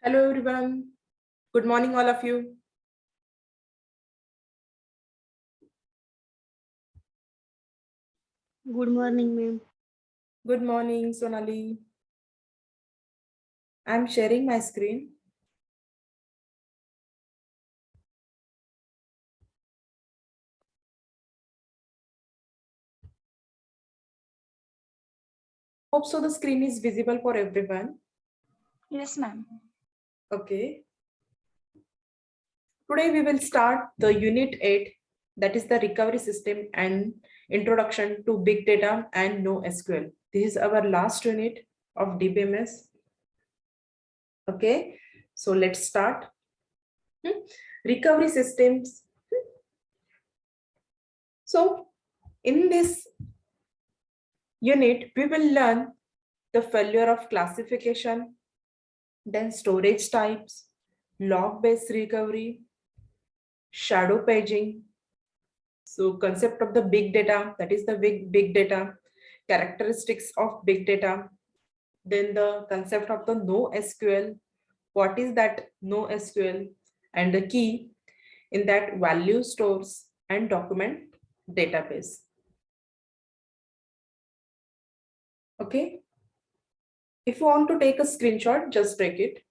Hello everyone. Good morning all of you. Good morning, ma'am. Good morning Sonali. I'm sharing my screen. Hope so the screen is visible for everyone. Yes, ma'am. Okay. Today we will start the unit 8, that is the recovery system and introduction to big data and NoSQL. This is our last unit of DBMS. Okay. So let's start. Recovery systems. So in this unit, we will learn the failure of classification, then storage types, log-based recovery, shadow paging. So concept of the big data, that is the big data, characteristics of big data, then the concept of the NoSQL, what is that NoSQL, and the key in that value stores and document database. Okay. If you want to take a screenshot, just take it.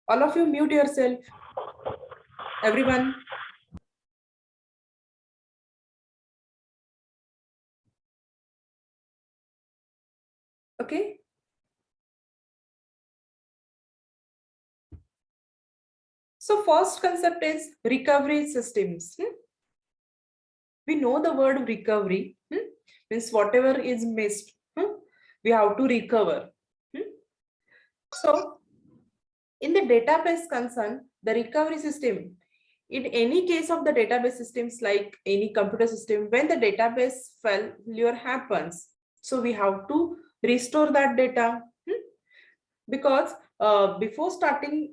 All of you mute yourself. Everyone. Okay. So first concept is recovery systems. We know the word recovery means whatever is missed, we have to recover. So in the database concern, the recovery system, in any case of the database systems like any computer system, when the database failure happens, so we have to restore that data because before starting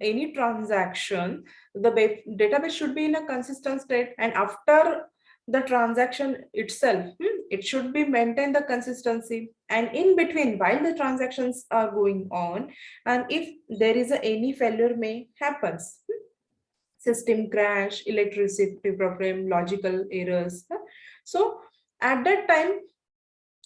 any transaction, the database should be in a consistent state, and after the transaction itself, it should be maintain the consistency, and in between while the transactions are going on, and if there is any failure may happens, system crash, electricity problem, logical errors, so at that time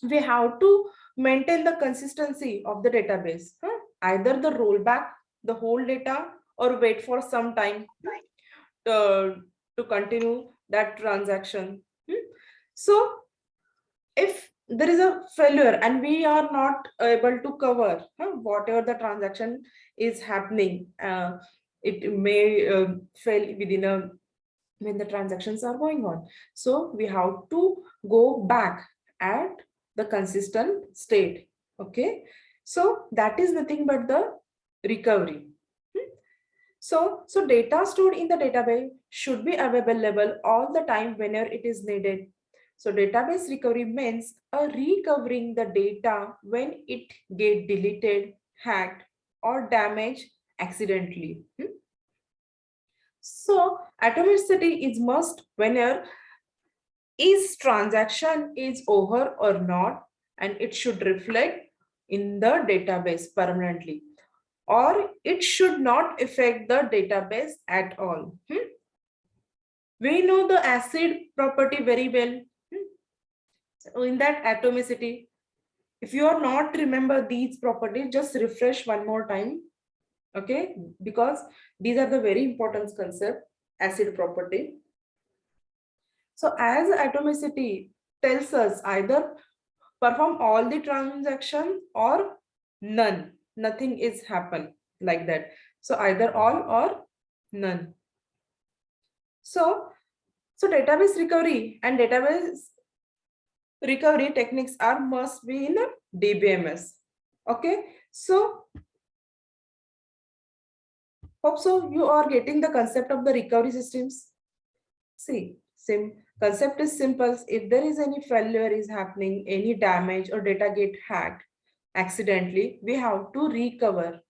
we have to maintain the consistency of the database, either the rollback the whole data or wait for some time to continue that transaction. So if there is a failure and we are not able to cover whatever the transaction is happening, it may fail within a when the transactions are going on, so we have to go back at the consistent state. Okay, so that is nothing but the recovery. So data stored in the database should be available all the time whenever it is needed. So database recovery means recovering the data when it get deleted, hacked, or damaged accidentally. So atomicity is must whenever is transaction is over or not, and it should reflect in the database permanently, or it should not affect the database at all. We know the acid property very well. So in that atomicity, if you are not remember these properties, just refresh one more time. Okay, because these are the very important concept, acid property. So as atomicity tells us either perform all the transaction or none, nothing is happen like that. So either all or none. So database recovery and database recovery techniques are must be in DBMS. Okay, so hope so you are getting the concept of the recovery systems. See, concept is simple. If there is any failure is happening, any damage or data get hacked accidentally, we have to recover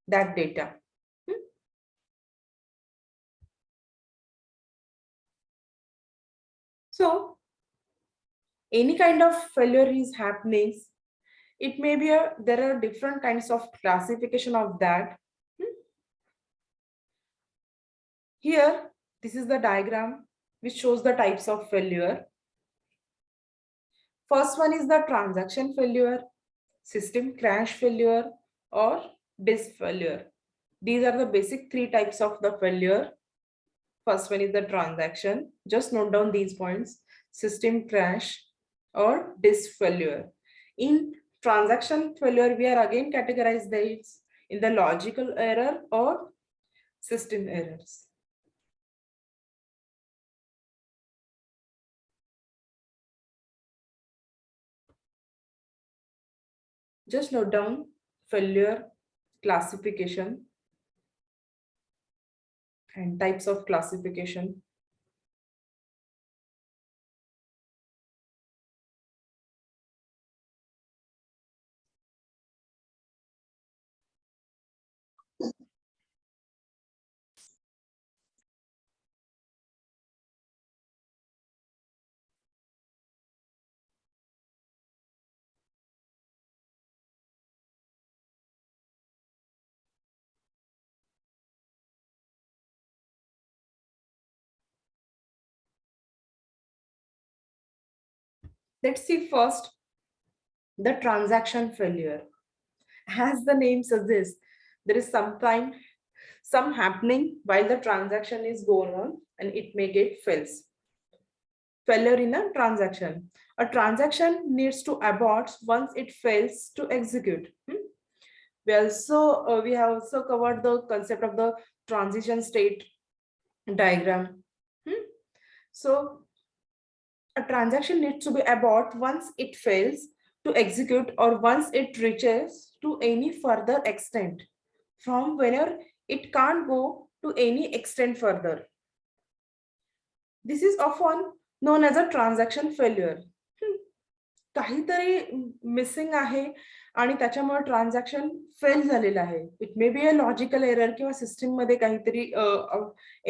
that data. So any kind of failure is happening, it may be there are different kinds of classification of that. Here, this is the diagram which shows the types of failure. First one is the transaction failure, system crash failure, or disk failure. These are the basic three types of the failure. First one is the transaction. Just note down these points: system crash or disk failure. In transaction failure, we are again categorized these in the logical error or system errors. Just note down failure classification and types of classification. Let's see first the transaction failure. As the name suggests, there is some happening while the transaction is going on and it may get fails. Failure in a transaction. A transaction needs to abort once it fails to execute. We have also covered the concept of the transition state diagram. So a transaction needs to be abort once it fails to execute or once it reaches to any further extent, from whenever it can't go to any extent further. This is often known as a transaction failure. काहीतरी missing आहे आणि त्याच्यामुळे transaction fail झालेलं आहे. It may be a logical error किंवा system मध्ये काहीतरी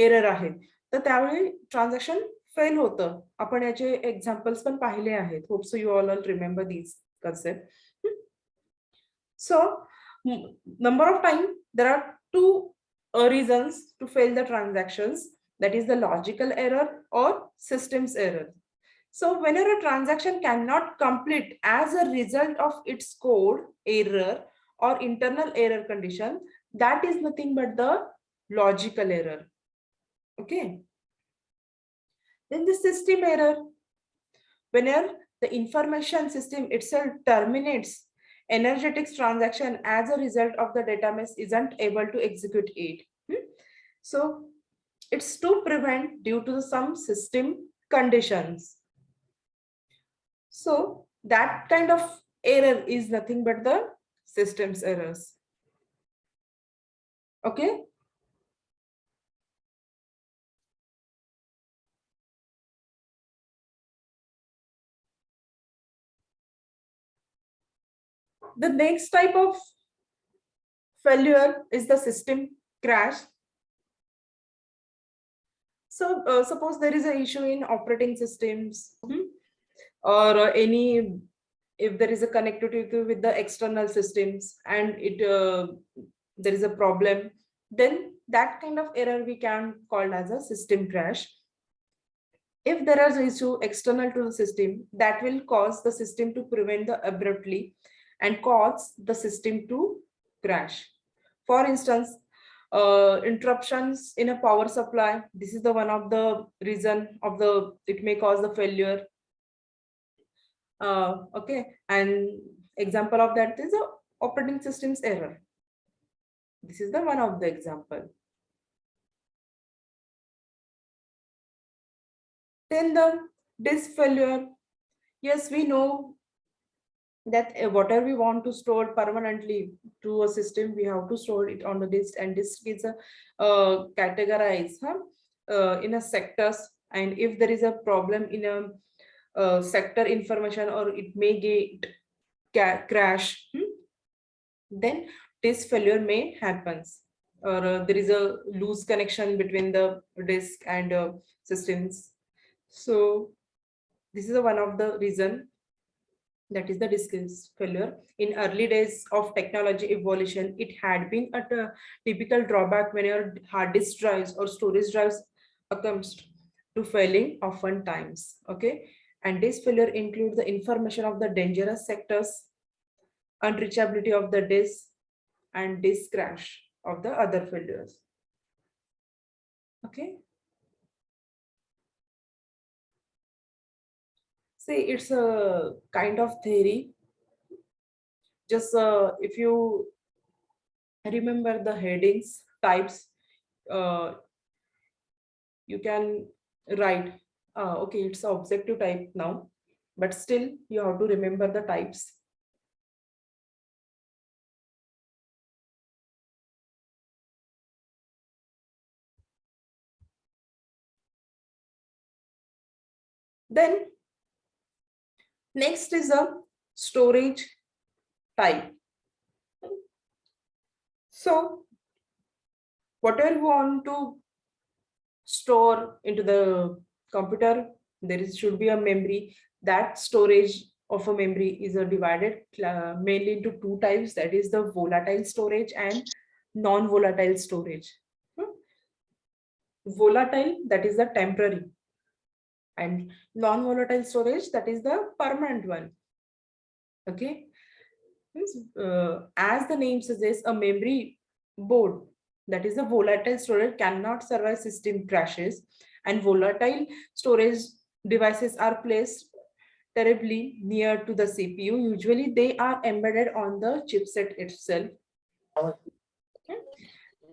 error आहे, तर त्यावेळी ट्रान्झॅक्शन फेल होतं. आपण याचे एक्झाम्पल्स पण पाहिले आहेत. Hope so you all remember these concept. So number of time there are two reasons to fail the transactions, that is the logical error or systems error. So whenever a transaction cannot complete as a result of its code error or internal error condition, that is nothing but the logical error. Okay. Then the system error, whenever the information system itself terminates energetics transaction as a result of the database isn't able to execute it. So it's to prevent due to some system conditions. So that kind of error is nothing but the systems errors. Okay. The next type of failure is the system crash. So suppose there is an issue in operating systems, or any, if there is a connectivity with the external systems and there is a problem, then that kind of error we can call as a system crash. If there is an issue external to the system, that will cause the system to prevent the abruptly and cause the system to crash. For instance, interruptions in a power supply. This is the one of the reason of the, it may cause the failure. Okay, and example of that is a operating system's error. This is the one of the example. Then the disk failure. Yes, we know that whatever we want to store permanently to a system, we have to store it on the disk, and disk is categorized in a sectors, and if there is a problem in a sector information, or it may get crash, then disk failure may happens, or there is a loose connection between the disk and systems. So This is one of the reason, that is the disk failure. In early days of technology evolution, it had been a typical drawback when your hard disk drives or storage drives comes to failing often times. Okay, and this failure includes the information of the dangerous sectors, unreachability of the disk, and disk crash of the other failures. Okay, see, it's a kind of theory. Just if you remember the headings types, uh, you can write, okay, it's an objective type now, but still you have to remember the types. Then next is a storage type. So whatever you want to store into the computer, there should be a memory. That storage of a memory is divided mainly into two types, that is the volatile storage and non-volatile storage. Hmm. Volatile, that is the temporary, and non-volatile storage, that is the permanent one. Okay, as the name suggests, a memory board, that is a volatile storage, cannot survive system crashes, and volatile storage devices are placed terribly near to the CPU. Usually they are embedded on the chipset itself. Okay.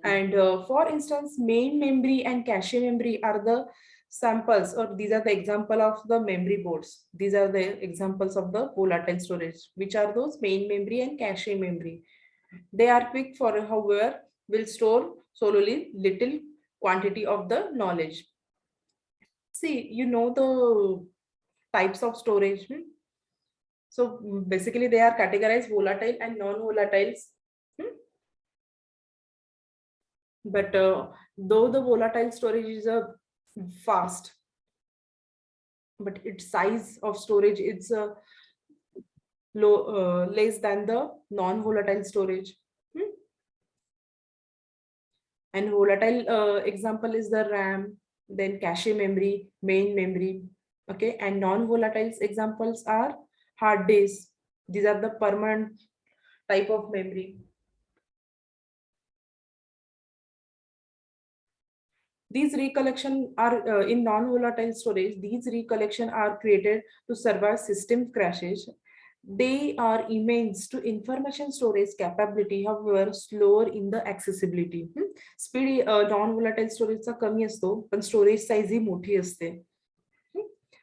And for instance, main memory and cache memory are the samples, or these are the example of the memory boards. These are the examples of the volatile storage, which are those main memory and cache memory. They are quick, for however will store solely little quantity of the knowledge. See, you know the types of storage. So basically they are categorized volatile and non-volatiles. But though the volatile storage is a fast, but its size of storage is low, less than the non-volatile storage. And volatile example is the RAM, then cache memory, main memory. Okay, and non-volatile examples are hard disk. These are the permanent type of memory. These recollection are in non-volatile storage. These recollection are created to survive system crashes. They are immense to information storage capability, however slower in the accessibility. Speed non-volatile storage चा कमी असतो, पण storage size ही मोठी असते.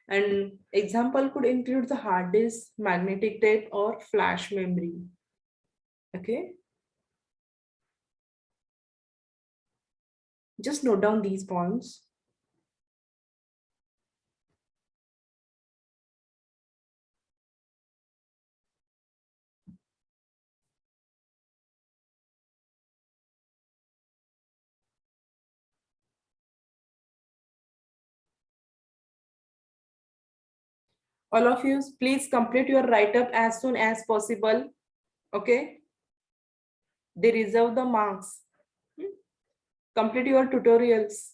And example could include the hard disk, magnetic tape, or flash memory. Okay. Just note down these points. All of you, please complete your write-up as soon as possible. Okay. They reserve the marks. Complete your tutorials.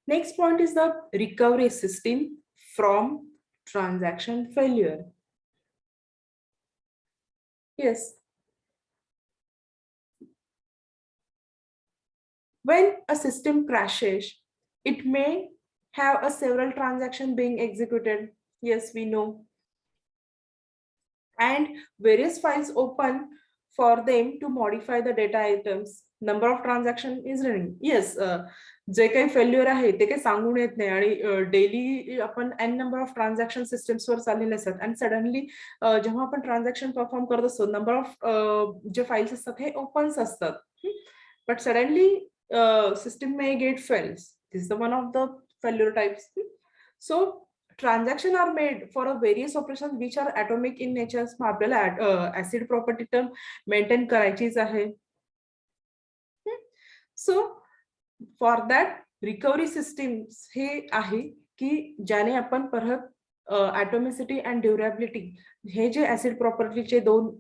Next point is the recovery system from transaction failure. Yes. When a system crashes, it may have a several transaction being executed. Yes, we know. And various files open for them to modify the data items. Number of transaction is running. Yes, जे काही failure आहे ते काही सांगून येत नाही आणि daily आपण एन नंबर ऑफ ट्रान्झॅक्शन सिस्टम्सवर चाललेले असतात आणि सडनली जेव्हा आपण ट्रान्झॅक्शन परफॉर्म करत असतो नंबर ऑफ जे फाईल्स असतात हे ओपन्स असतात, but suddenly system may get fails. This is the one of the failure types. So transaction are made for a various operations which are atomic in nature. आपल्याला acid property term maintain करायचीच आहे. So for that recovery systems हे आहे की ज्याने आपण परत atomicity and durability hey J acid property चे दोन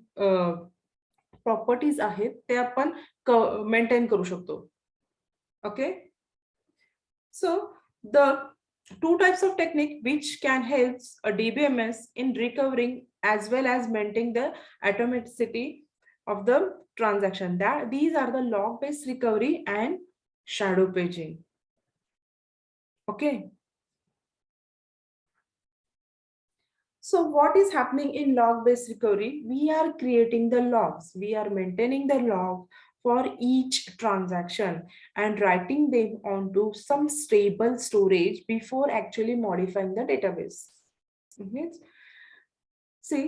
प्रॉपर्टीज आहेत ते आपण मेंटेन करू शकतो. Okay, so the two types of technique which can help a DBMS in recovering as well as maintaining the atomicity of the transaction. That these are the log-based recovery and shadow paging. Okay. So what is happening in log-based recovery? We are creating the logs. We are maintaining the log for each transaction and writing them onto some stable storage before actually modifying the database. See,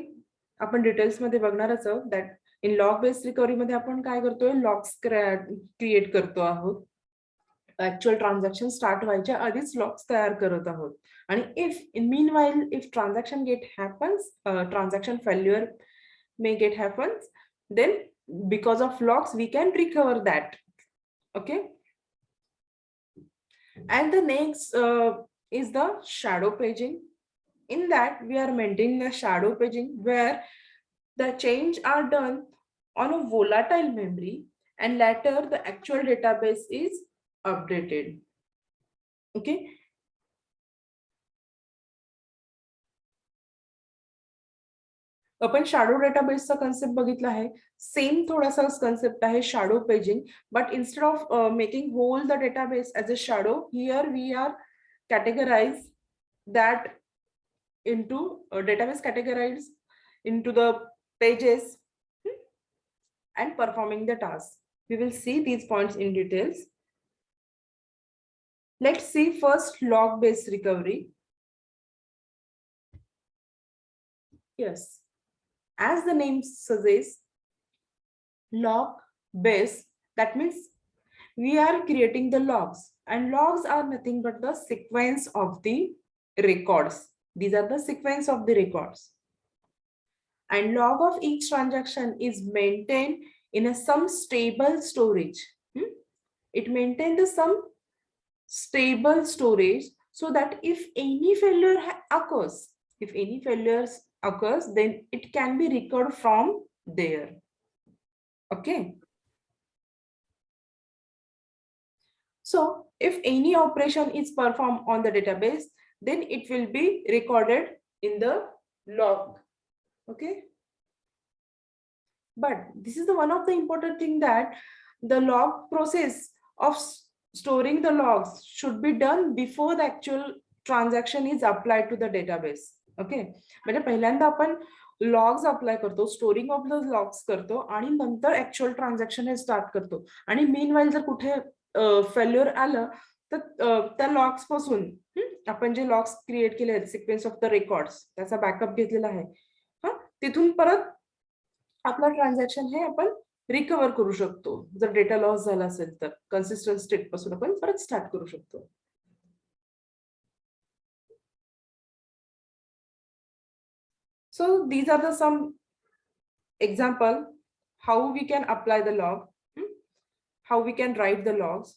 आपण details मध्ये बघणारच आहोत that in log-based recovery मध्ये आपण काय करतोय, logs create करतो आहोत. Actual transaction start व्हायच्या आधीच लॉग्स तयार करत आहोत. आणि if in meanwhile if transaction get happens, transaction failure may get happens, then because of logs we can recover that. Okay, and the next is the shadow paging. In that we are maintaining the shadow paging where the change are done on a volatile memory and later the actual database is updated. Okay, आपण shadow डेटाबेसचा concept बघितला आहे. Same थोडासा concept आहे shadow paging, but instead of making whole the database as a shadow, here we are categorize that into database categorized into the pages and performing the task. We will see these points in details. Let's see first log based recovery. Yes, as the name suggests, log base, that means we are creating the logs, and logs are nothing but the sequence of the records. These are the sequence of the records, and log of each transaction is maintained in a some stable storage. It maintains the some stable storage so that if any failure occurs, then it can be recovered from there. Okay, so if any operation is performed on the database, then it will be recorded in the log. Okay, but this is the one of the important thing that the log process of storing the logs should be done before the actual transaction is applied to the database. Okay, म्हणजे पहिल्यांदा आपण logs apply करतो, storing of the logs करतो आणि नंतर actual transaction हे start करतो. आणि meanwhile जर कुठे फेल्युअर आलं तर त्या लॉग्स पासून आपण जे लॉग्स क्रिएट केले आहेत, सिक्वेन्स ऑफ द रेकॉर्ड्स, त्याचा बॅकअप घेतलेला आहे, तिथून परत आपला ट्रान्झॅक्शन हे आपण रिकवर करू शकतो. जर डेटा लॉस झाला असेल तर कन्सिस्टंट स्टेट पासून आपण परत स्टार्ट करू शकतो. So these are the some example how we can apply the log, how we can write the logs.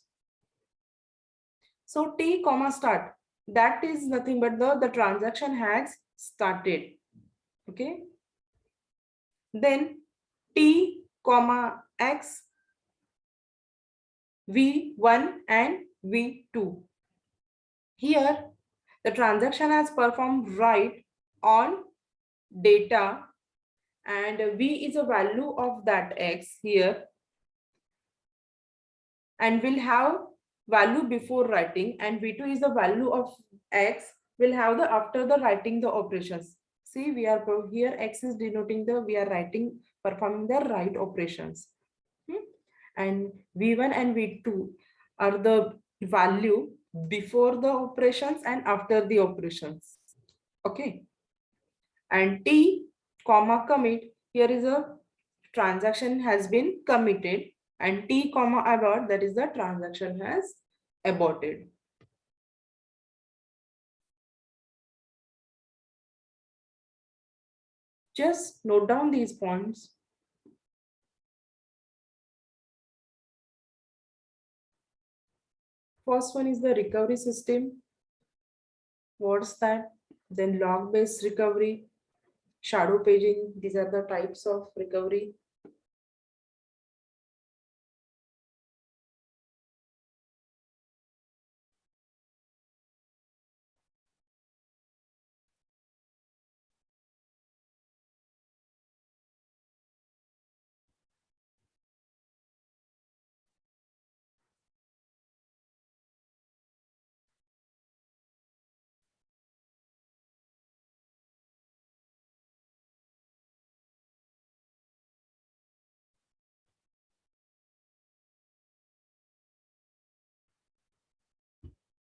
So T comma start, that is nothing but the transaction has started. Okay, then T comma X, V1 and V2. Here the transaction has performed write on data and V is a value of that X here and will have value before writing, and V2 is the value of X will have the after the writing the operations. See, we are here X is denoting the we are writing performing the write operations. and V1 and V2 are the value before the operations and after the operations. Okay. And T comma commit, here is a transaction has been committed, and T comma abort, that is the transaction has aborted. Just note down these points. First one is the recovery system. What's that? Then log-based recovery, shadow paging. These are the types of recovery.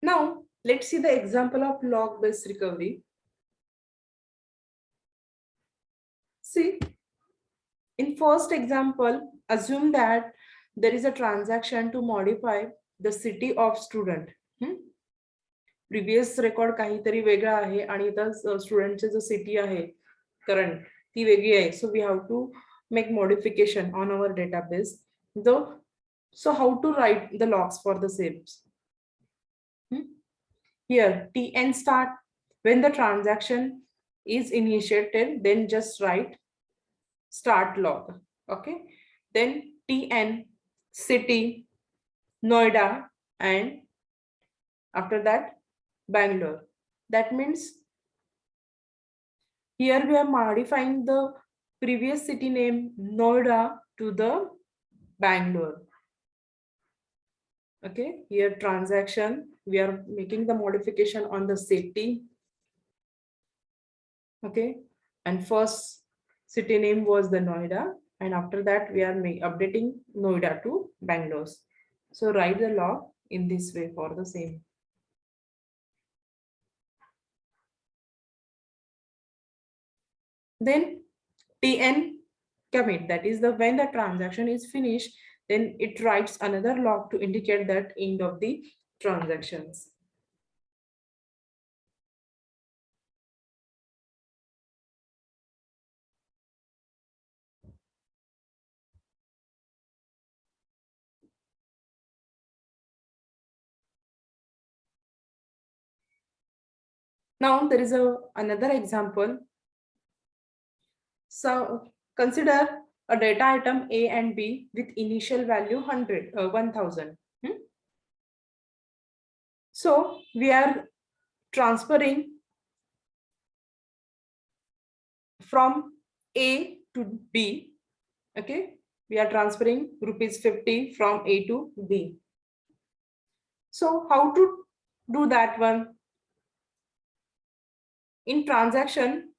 Now, let's see the example of log-based recovery. See, in first example, assume that there is a transaction to modify the city of student. Previous record काहीतरी वेगळा आहे आणि इथं स्टुडंटचे जो city आहे current ती वेगळी आहे. So we have to make modification on our database. So how to write the logs for the same? Here tn start, when the transaction is initiated, then just write start log. Okay, then tn city Noida, and after that Bangalore. That means here we are modifying the previous city name Noida to the Bangalore. Okay, here transaction, we are making the modification on the city. Okay, and first city name was the Noida, and after that we are updating Noida to Bangalore. So write the log in this way for the same. Then tn commit, that is the when the transaction is finished, then it writes another log to indicate that end of the transactions. Now there is another example. So consider a data item A and B with initial value 1000. So we are transferring from A to B. Okay, we are transferring ₹50 from A to B. So how to do that one? In transaction,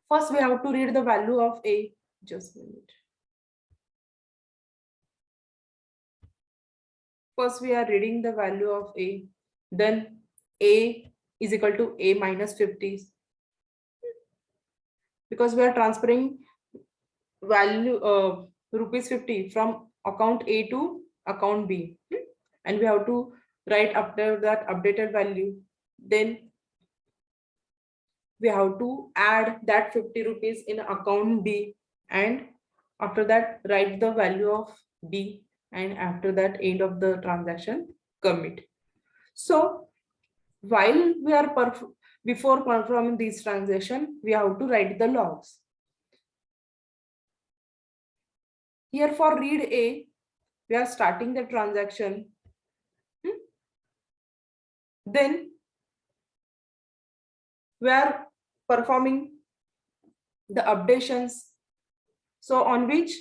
first we have to read the value of A. Just a minute. First we are reading the value of A. Then A is equal to A minus 50. Because we are transferring value ₹50 from account A to account B. And we have to write after that updated value. Then we have to add that ₹50 in account B, and after that write the value of B, and after that end of the transaction commit. So while we are before performing this transaction, we have to write the logs. Here for read A, we are starting the transaction. Then we are performing the updations. So on which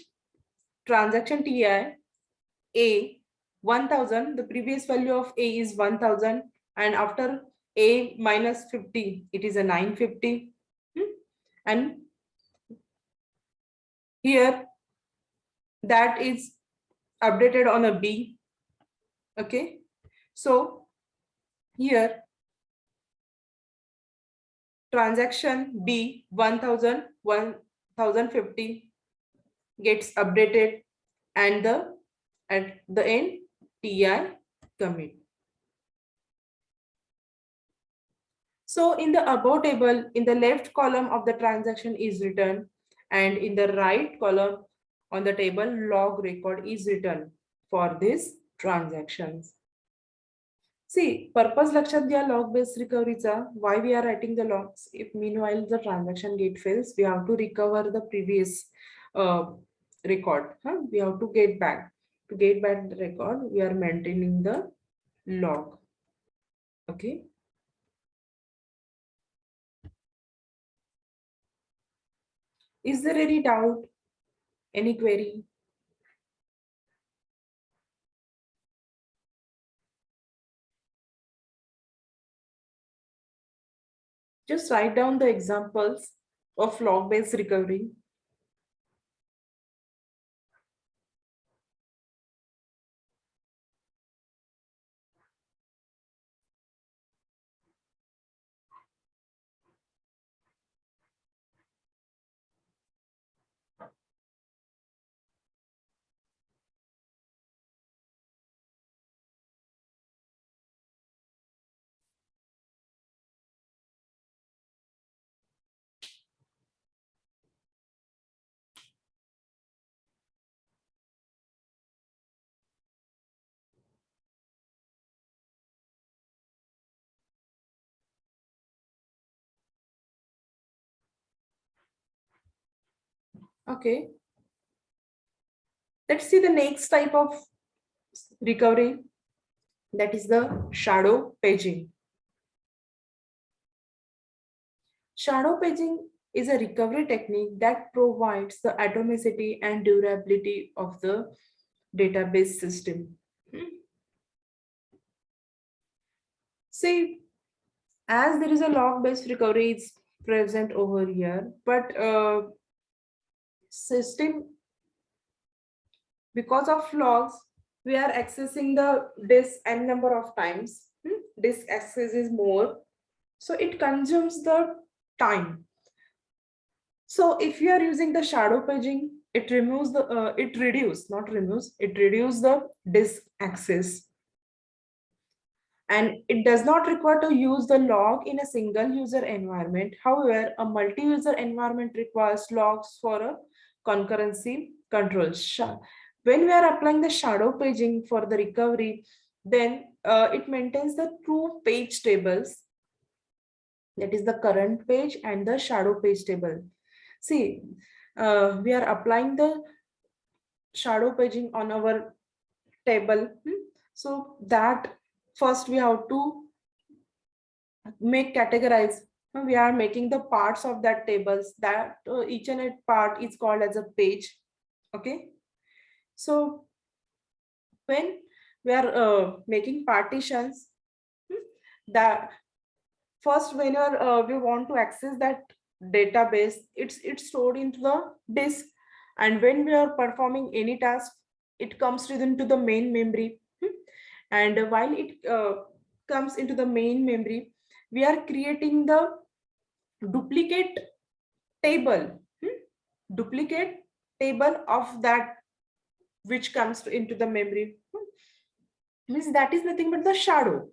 transaction TI A 1000, the previous value of A is 1000, and after A minus 50, it is a 950. And here that is updated on a B. Okay, so here transaction B 1050 gets updated, and at the end TI commit. So in the above table, in the left column of the transaction is written, and in the right column on the table log record is written for these transactions. See, purpose लक्षात घ्या log based recovery चा. Why we are writing the logs? If meanwhile the transaction gate fails, we have to recover the previous record. We have to get back. To get back the record, we are maintaining the log. Okay. Is there any doubt? Any query? Just write down the examples of log-based recovery. Okay. Let's see the next type of recovery. That is the shadow paging. Shadow paging is a recovery technique that provides the atomicity and durability of the database system. See, as there is a log-based recovery, it's present over here, but system, because of logs, we are accessing the disk n number of times. Disk access is more, so it consumes the time. So if you are using the shadow paging, it removes the it reduce the disk access, and it does not require to use the log in a single user environment. However, a multi-user environment requires logs for a concurrency control. When we are applying the shadow paging for the recovery, then it maintains the two page tables, that is the current page and the shadow page table. See, we are applying the shadow paging on our table. So that first we have to make categorize. We are making the parts of that tables, that each and every part is called as a page. Okay. So when we are making partitions, that first when we want to access that database, it's stored into the disk, and when we are performing any task, it comes into the main memory. And while it comes into the main memory, we are creating the duplicate table, duplicate table of that which comes into the memory. Means that is nothing but the shadow.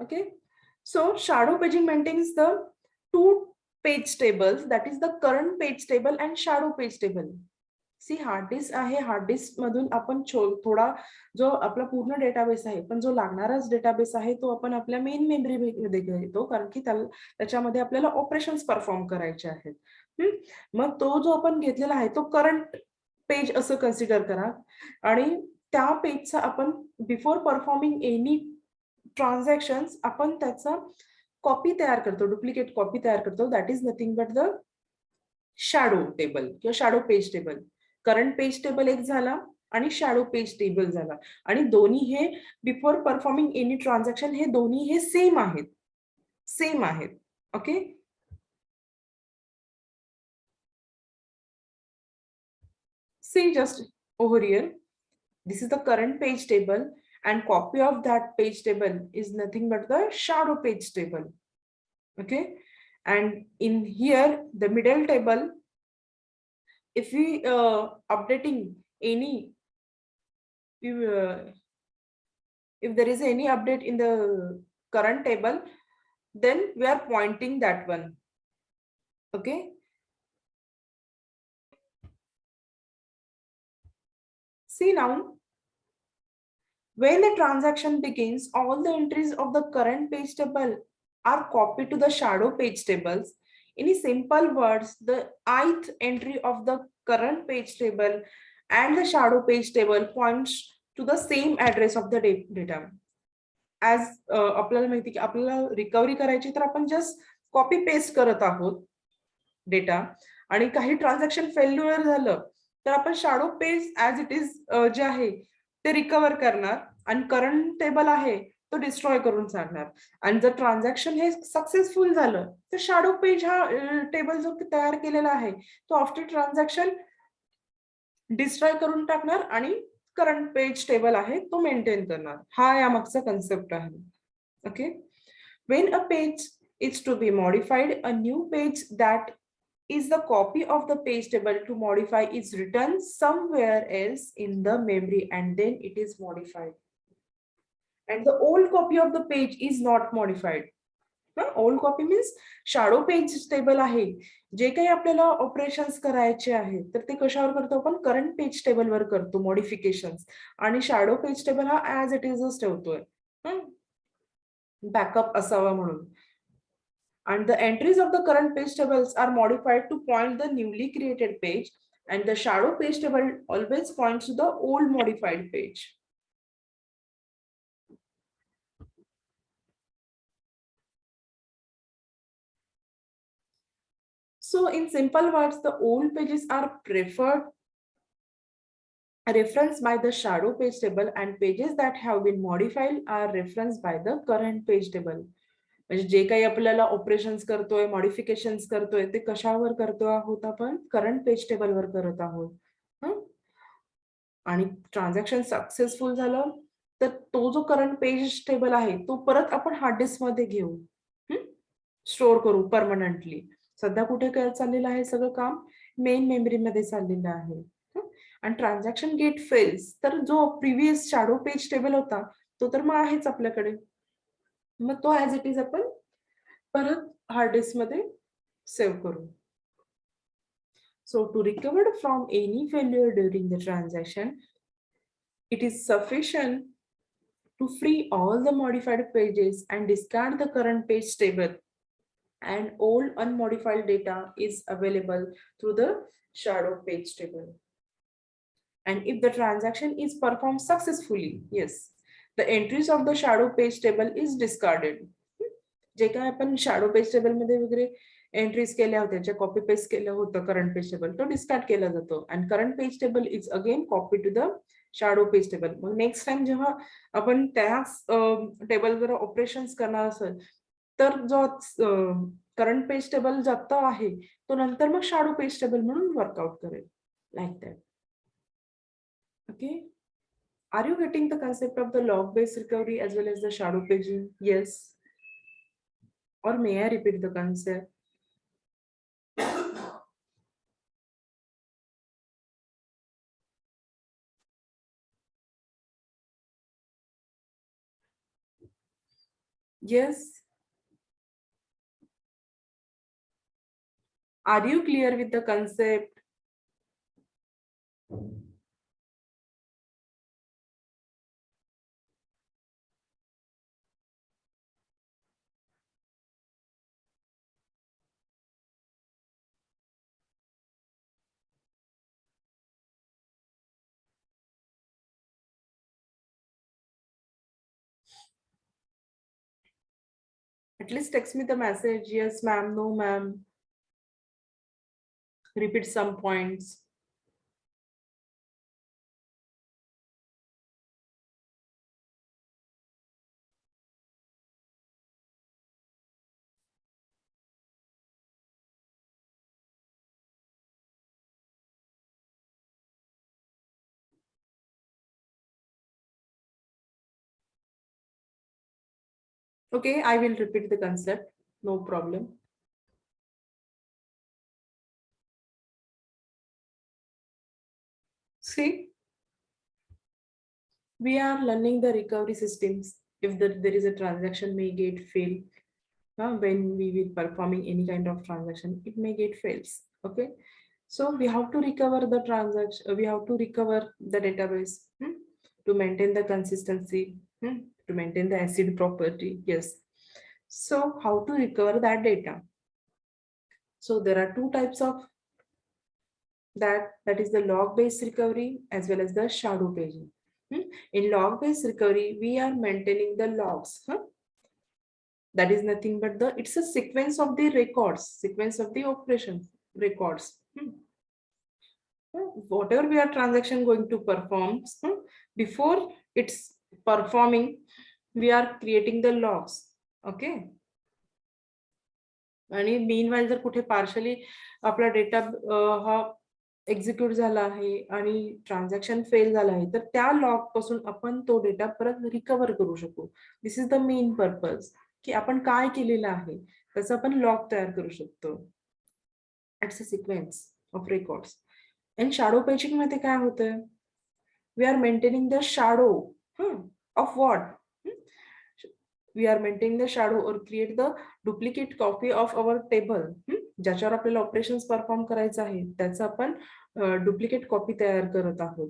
Okay, so shadow paging maintains the two page tables, that is the current page table and shadow page table. See hard disk आहे, hard disk मधून आपण थोडा जो आपला पूर्ण database आहे, पण जो लागणाराच डेटाबेस आहे तो आपण आपल्या मेन मेमरी मध्ये घेतो, कारण की त्याच्यामध्ये आपल्याला ऑपरेशन्स परफॉर्म करायचे आहेत. मग तो जो आपण घेतलेला आहे तो करंट पेज असं कन्सिडर करा, आणि त्या पेजचा आपण बिफोर परफॉर्मिंग एनी ट्रान्झॅक्शन्स आपण त्याचा कॉपी तयार करतो, डुप्लिकेट कॉपी तयार करतो. That is nothing but the shadow table किंवा shadow page table. Current page table एक झाला आणि शॅडो पेज टेबल झाला, आणि दोन्ही हे बिफोर परफॉर्मिंग एनी ट्रान्झॅक्शन हे दोन्ही हे सेम आहेत. Okay. See just over here, this is the current page table, and copy of that page table is nothing but the shadow page table. Okay, and in here the middle table, if we updating any, if there is any update in the current table, then we are pointing that one. Okay, see now, when the transaction begins, all the entries of the current page table are copied to the shadow page tables. In simple words, the ith entry of the current page table and the shadow page table points to the same address of the data. As आपल्याला माहिती की आपल्याला recovery करायची तर आपण just copy paste करत आहोत data, आणि काही ट्रान्झॅक्शन फेल्युअर झालं तर आपण shadow page as it is जे आहे ते रिकव्हर करणार, आणि करंट टेबल आहे तो डिस्ट्रॉय करून सांगणार. आणि जर ट्रान्झॅक्शन हे सक्सेसफुल झालं तर शाडो पेज हा टेबल जो तयार केलेला आहे तो आफ्टर ट्रान्झॅक्शन डिस्ट्रॉय करून टाकणार आणि करंट पेज टेबल आहे तो मेंटेन करणार. हा यामागचा कन्सेप्ट आहे. Okay, when a page is to be modified, a new page that is the copy of the page table to modify is written somewhere else in the memory, and then it is modified, and the old copy of the page is not modified. Old copy means shadow page table आहे, जे काही आपल्याला operations करायचे आहेत तर ते कशावर करतो आपण, करंट पेज टेबलवर करतो मॉडिफिकेशन्स, आणि शॅडो पेज टेबल हा ऍज इट इजच ठेवतोय बॅकअप असावा म्हणून. And the entries of the current page tables are modified to point the newly created page, and the shadow page table always points to the old modified page. So in simple words, the old pages are preferred referenced by the shadow page table, and pages that have been modified are referenced by the current page table. म्हणजे जे काही आपल्याला operations करतोय, modifications करतोय, ते कशावर करतो आहोत आपण, करंट पेज टेबलवर करत आहोत. आणि ट्रान्झॅक्शन सक्सेसफुल झालं तर तो जो करंट पेज टेबल आहे तो परत आपण हार्ड डिस्क मध्ये घेऊ, स्टोअर करू परमनंटली. सध्या कुठे काय चाललेलं आहे सगळं काम, मेन मेमरी मध्ये चाललेलं आहे. आणि ट्रान्झॅक्शन गेट फेल्स तर जो प्रिव्हियस शॅडो पेज टेबल होता तो तर मग आहेच आपल्याकडे, मग तो ऍज इट इज आपण परत हार्ड डिस्क मध्ये सेव्ह करू. So to recover from any failure during the transaction, it is sufficient to free all the modified pages and discard the current page table, and all unmodified data is available through the shadow page table. And if the transaction is performed successfully, yes, the entries of the shadow page table is discarded. जे काय आपण shadow page table मध्ये वगैरे entries केल्या होत्या, जे copy paste केलं होतं current page table, तो discard केला जातो, आणि current page table is again copy to the shadow page table. मग नेक्स्ट टाइम जेव्हा आपण त्याच टेबलवर ऑपरेशन्स करणार असेल तर जो करंट पेज टेबल जाता आहे तो नंतर मग शॅडो पेज टेबल म्हणून वर्कआउट करेल, like that. Okay, are you getting the concept of the log based recovery as well as the shadow paging? Yes. Or may I repeat the concept? Yes. Are you clear with the concept? At least text me the message. Yes, ma'am. No, ma'am. Repeat some points. Okay, I will repeat the concept, no problem. See, we are learning the recovery systems. If there is a transaction may get fail, when we will performing any kind of transaction, it may get fails. Okay, so we have to recover the transaction. We have to recover the database to maintain the consistency, to maintain the acid property. Yes. So how to recover that data? So there are two types of that is the log based recovery as well as the shadow paging. In log based recovery, we are maintaining the logs. That is nothing but it's a sequence of the records, sequence of the operations records. Whatever we are transaction going to perform, before it's performing, we are creating the logs. Okay. आणि meanwhile जर कुठे partially आपला data हा execute झाला आहे आणि transaction fail झाला आहे, तर त्या लॉग पासून आपण तो डेटा परत रिकव्हर करू शकू. This is the main purpose, की आपण काय केलेलं आहे त्याचा आपण लॉग तयार करू शकतो. It's a sequence of records. आणि शॅडो पेजिंग मध्ये काय होतं, we are maintaining the shadow of what, we are maintaining the shadow or create the duplicate copy of our table. ज्याच्यावर आपल्याला ऑपरेशन्स परफॉर्म करायचं आहे त्याचा आपण डुप्लिकेट कॉपी तयार करत आहोत.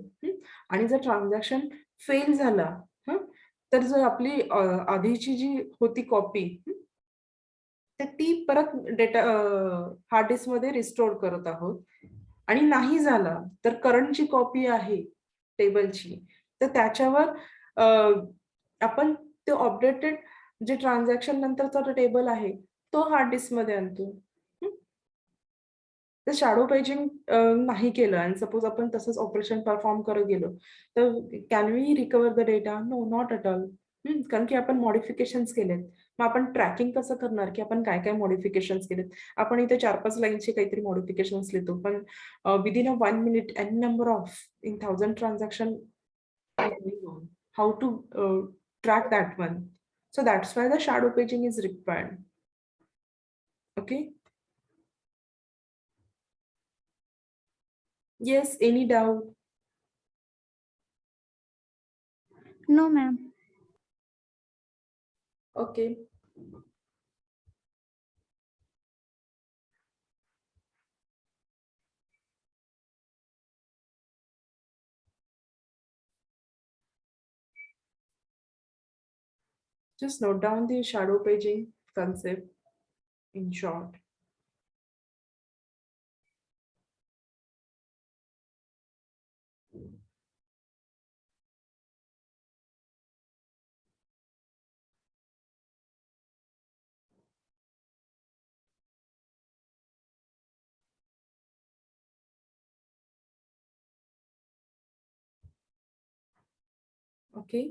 आणि जर ट्रान्झॅक्शन फेल झाला, तर जर आपली आधीची जी होती कॉपी, तर ती परत डेटा हार्ड डिस्क मध्ये रिस्टोर करत आहोत. आणि नाही झाला तर करंट जी कॉपी आहे टेबलची, तर त्याच्यावर आपण ते अपडेटेड जे ट्रान्झॅक्शन नंतरचा टेबल आहे तो हार्ड डिस्क मध्ये आणतो. तर शॅडो पेजिंग नाही केलं आणि सपोज आपण तसंच ऑपरेशन परफॉर्म करत गेलो, तर can we recover the data? No, not at all. कारण की आपण मॉडिफिकेशन्स केलेत. मग आपण ट्रॅकिंग कसं करणार की आपण काय काय मॉडिफिकेशन्स केलेत? आपण इथे 4-5 लाईनचे काहीतरी मॉडिफिकेशन्स लिहितो, पण within a 1 minute N number of in 1000 transaction, how to track that one. So that's why the shadow paging is required. Okay. Yes, any doubt? No, ma'am. Okay. Just note down the shadow paging concept in short. Okay.